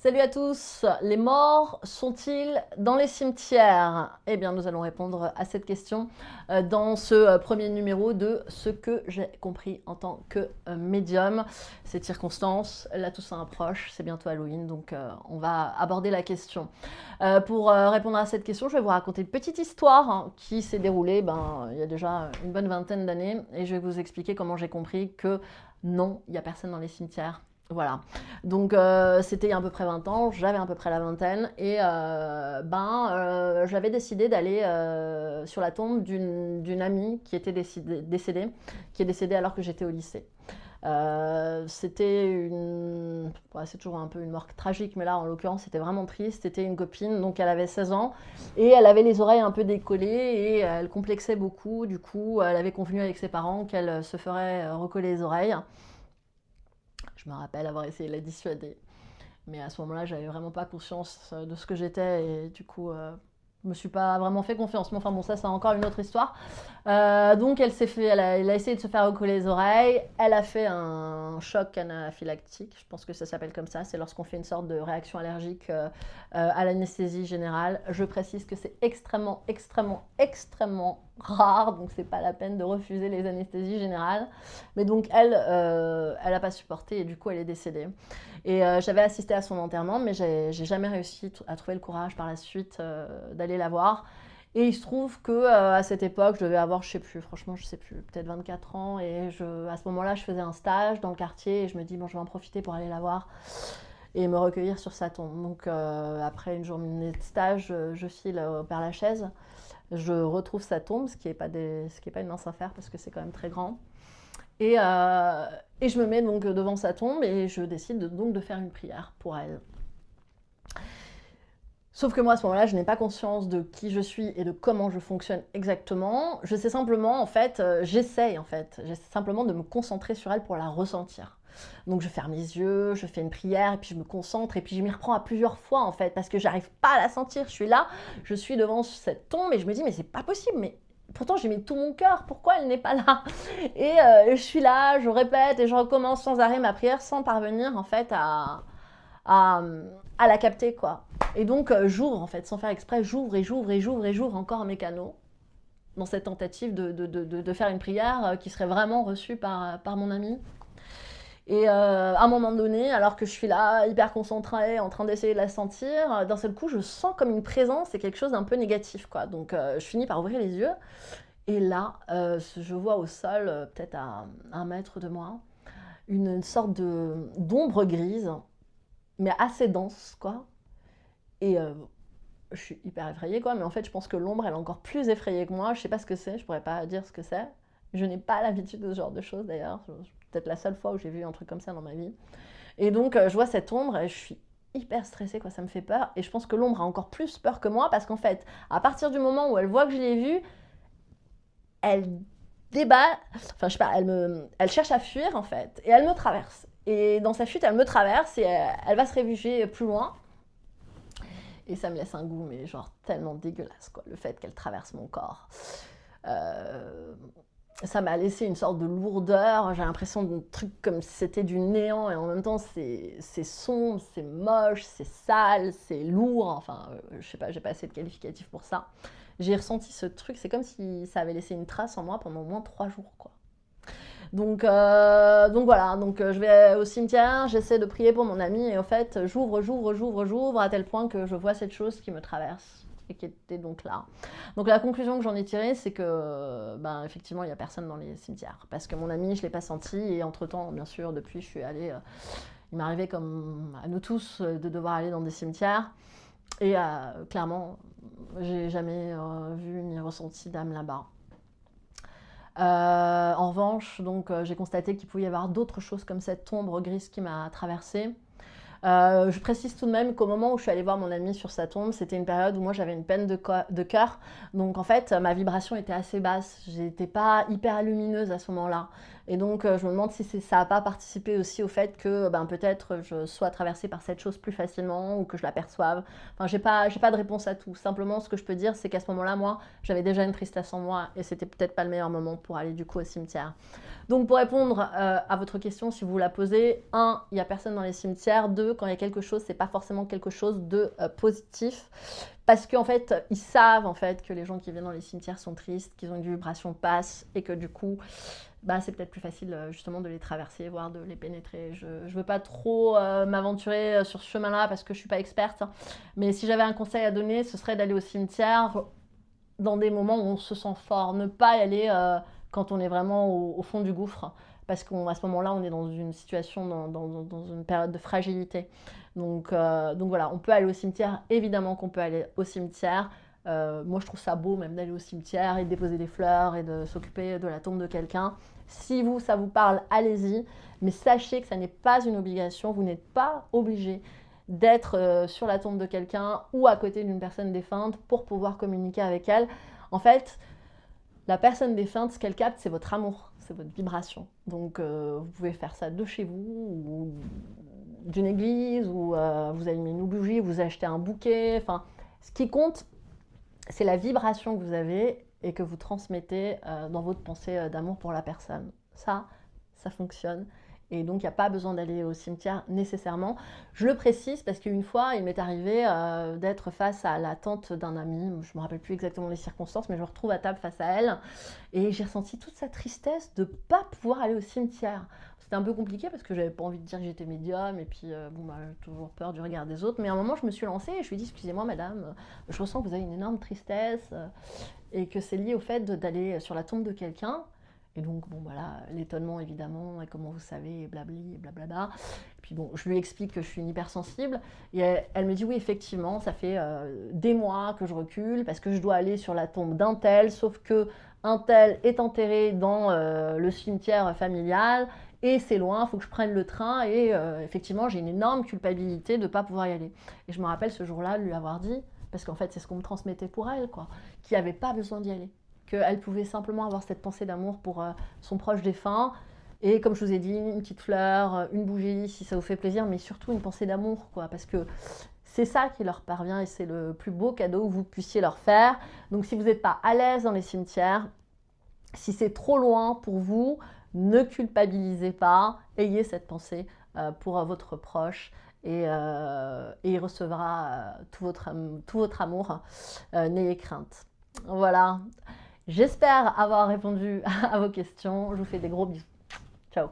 Salut à tous, les morts sont-ils dans les cimetières? Eh bien, nous allons répondre à cette question dans ce premier numéro de Ce que j'ai compris en tant que médium. Cette circonstance, la Toussaint approche, c'est bientôt Halloween, donc on va aborder la question. Pour répondre à cette question, je vais vous raconter une petite histoire qui s'est déroulée il y a déjà une bonne vingtaine d'années, et je vais vous expliquer comment j'ai compris que non, il n'y a personne dans les cimetières. Voilà. Donc c'était il y a à peu près 20 ans, j'avais à peu près la vingtaine et j'avais décidé d'aller sur la tombe d'une amie qui était décédée, qui est décédée alors que j'étais au lycée. C'était une... Ouais, c'est toujours un peu une mort tragique, mais là en l'occurrence c'était vraiment triste. C'était une copine, donc elle avait 16 ans et elle avait les oreilles un peu décollées et elle complexait beaucoup. Du coup, elle avait convenu avec ses parents qu'elle se ferait recoller les oreilles. Je me rappelle avoir essayé de la dissuader. Mais à ce moment-là, j'avais vraiment pas conscience de ce que j'étais et du coup, je me suis pas vraiment fait confiance. Mais enfin bon, ça c'est encore une autre histoire. Donc elle a essayé de se faire recoller les oreilles. Elle a fait un choc anaphylactique. Je pense que ça s'appelle comme ça. C'est lorsqu'on fait une sorte de réaction allergique à l'anesthésie générale. Je précise que c'est extrêmement, extrêmement, extrêmement rare. Donc c'est pas la peine de refuser les anesthésies générales. Mais donc elle a pas supporté et du coup elle est décédée. Et j'avais assisté à son enterrement, mais j'ai jamais réussi à trouver le courage par la suite d'aller la voir. Et il se trouve que à cette époque, je devais avoir, je sais plus, franchement, je sais plus, peut-être 24 ans. Et à ce moment-là, je faisais un stage dans le quartier et je me dis, bon, je vais en profiter pour aller la voir et me recueillir sur sa tombe. Donc après une journée de stage, je file au Père-Lachaise. Je retrouve sa tombe, ce qui n'est pas une mince affaire parce que c'est quand même très grand. Et, euh, et je me mets donc devant sa tombe et je décide donc de faire une prière pour elle. Sauf que moi, à ce moment-là, je n'ai pas conscience de qui je suis et de comment je fonctionne exactement. Je sais simplement, en fait, j'essaie simplement de me concentrer sur elle pour la ressentir. Donc je ferme les yeux, je fais une prière, et puis je me concentre, et puis je m'y reprends à plusieurs fois, en fait, parce que j'arrive pas à la sentir. Je suis là, je suis devant cette tombe, et je me dis, mais c'est pas possible, mais pourtant j'ai mis tout mon cœur, pourquoi elle n'est pas là? Et je suis là, je répète, et je recommence sans arrêt ma prière, sans parvenir, en fait, à, à la capter, quoi. Et donc, j'ouvre, en fait, sans faire exprès, j'ouvre et j'ouvre et j'ouvre et j'ouvre encore mes canaux dans cette tentative de faire une prière qui serait vraiment reçue par mon ami. Et à un moment donné, alors que je suis là, hyper concentrée, en train d'essayer de la sentir, d'un seul coup, je sens comme une présence et quelque chose d'un peu négatif, quoi. Donc, je finis par ouvrir les yeux. Et là, je vois au sol, peut-être à 1 mètre de moi, une sorte d'ombre grise, mais assez dense, quoi. Et je suis hyper effrayée, quoi. Mais en fait, je pense que l'ombre, elle est encore plus effrayée que moi. Je sais pas ce que c'est, je pourrais pas dire ce que c'est. Je n'ai pas l'habitude de ce genre de choses, d'ailleurs. Peut-être la seule fois où j'ai vu un truc comme ça dans ma vie. Et donc, je vois cette ombre et je suis hyper stressée, quoi. Ça me fait peur. Et je pense que l'ombre a encore plus peur que moi parce qu'en fait, à partir du moment où elle voit que je l'ai vue, elle débat, enfin, je sais pas, elle cherche à fuir, en fait. Et elle me traverse. Et dans sa fuite, elle me traverse et elle va se réfugier plus loin. Et ça me laisse un goût, mais genre tellement dégueulasse, quoi, le fait qu'elle traverse mon corps. Euh, Ça m'a laissé une sorte de lourdeur, j'ai l'impression d'un truc comme si c'était du néant, et en même temps c'est sombre, c'est moche, c'est sale, c'est lourd, enfin, je sais pas, j'ai pas assez de qualificatifs pour ça. J'ai ressenti ce truc, c'est comme si ça avait laissé une trace en moi pendant au moins 3 jours, quoi. Donc voilà, je vais au cimetière, j'essaie de prier pour mon ami et en fait j'ouvre à tel point que je vois cette chose qui me traverse et qui était donc là. Donc la conclusion que j'en ai tirée, c'est que effectivement il n'y a personne dans les cimetières parce que mon ami je ne l'ai pas senti et entre temps bien sûr depuis je suis allée, il m'est arrivé comme à nous tous de devoir aller dans des cimetières et clairement j'ai jamais vu ni ressenti d'âme là-bas. En revanche, donc, j'ai constaté qu'il pouvait y avoir d'autres choses comme cette ombre grise qui m'a traversée. Je précise tout de même qu'au moment où je suis allée voir mon ami sur sa tombe, c'était une période où moi j'avais une peine de cœur. Donc en fait, ma vibration était assez basse. J'étais pas hyper lumineuse à ce moment-là. Et donc je me demande si ça n'a pas participé aussi au fait que peut-être je sois traversée par cette chose plus facilement ou que je l'aperçoive. Enfin, j'ai pas de réponse à tout. Simplement, ce que je peux dire, c'est qu'à ce moment-là, moi, j'avais déjà une tristesse en moi et c'était peut-être pas le meilleur moment pour aller du coup au cimetière. Donc pour répondre à votre question, si vous la posez, 1, il n'y a personne dans les cimetières. 2, que quand il y a quelque chose, c'est pas forcément quelque chose de positif. Parce qu'en fait, ils savent en fait que les gens qui viennent dans les cimetières sont tristes, qu'ils ont une vibration basse et que du coup, bah, c'est peut-être plus facile justement de les traverser, voire de les pénétrer. Je ne veux pas trop m'aventurer sur ce chemin-là parce que je ne suis pas experte. Hein. Mais si j'avais un conseil à donner, ce serait d'aller au cimetière dans des moments où on se sent fort. Ne pas y aller quand on est vraiment au fond du gouffre. Parce qu'à ce moment-là, on est dans une situation, dans une période de fragilité. Donc voilà, on peut aller au cimetière. Évidemment qu'on peut aller au cimetière. Moi, je trouve ça beau même d'aller au cimetière et de déposer des fleurs et de s'occuper de la tombe de quelqu'un. Si vous, ça vous parle, allez-y. Mais sachez que ça n'est pas une obligation. Vous n'êtes pas obligé d'être sur la tombe de quelqu'un ou à côté d'une personne défunte pour pouvoir communiquer avec elle. En fait, la personne défunte, ce qu'elle capte, c'est votre amour, c'est votre vibration. Donc, vous pouvez faire ça de chez vous ou d'une église ou vous allumez une bougie, vous achetez un bouquet. Enfin, ce qui compte, c'est la vibration que vous avez et que vous transmettez dans votre pensée d'amour pour la personne. Ça fonctionne. Et donc, il n'y a pas besoin d'aller au cimetière nécessairement. Je le précise parce qu'une fois, il m'est arrivé d'être face à la tante d'un ami. Je ne me rappelle plus exactement les circonstances, mais je me retrouve à table face à elle. Et j'ai ressenti toute sa tristesse de ne pas pouvoir aller au cimetière. C'était un peu compliqué parce que j'avais pas envie de dire que j'étais médium et puis j'ai toujours peur du regard des autres. Mais à un moment, je me suis lancée et je lui ai dit, excusez-moi madame, je ressens que vous avez une énorme tristesse et que c'est lié au fait d'aller sur la tombe de quelqu'un. Et donc, bon, voilà, l'étonnement, évidemment, et comment vous savez, et blabli, et blablabla. Et puis, bon, je lui explique que je suis une hypersensible. Et elle me dit, oui, effectivement, ça fait des mois que je recule parce que je dois aller sur la tombe d'un tel, sauf que un tel est enterré dans le cimetière familial, et c'est loin, il faut que je prenne le train, et effectivement, j'ai une énorme culpabilité de ne pas pouvoir y aller. Et je me rappelle ce jour-là de lui avoir dit, parce qu'en fait, c'est ce qu'on me transmettait pour elle, quoi, qu'il n'y avait pas besoin d'y aller. Qu'elle pouvait simplement avoir cette pensée d'amour pour son proche défunt. Et comme je vous ai dit, une petite fleur, une bougie, si ça vous fait plaisir, mais surtout une pensée d'amour, quoi, parce que c'est ça qui leur parvient et c'est le plus beau cadeau que vous puissiez leur faire. Donc si vous n'êtes pas à l'aise dans les cimetières, si c'est trop loin pour vous, ne culpabilisez pas, ayez cette pensée pour votre proche et il recevra tout votre amour. N'ayez crainte. Voilà. J'espère avoir répondu à vos questions. Je vous fais des gros bisous. Ciao.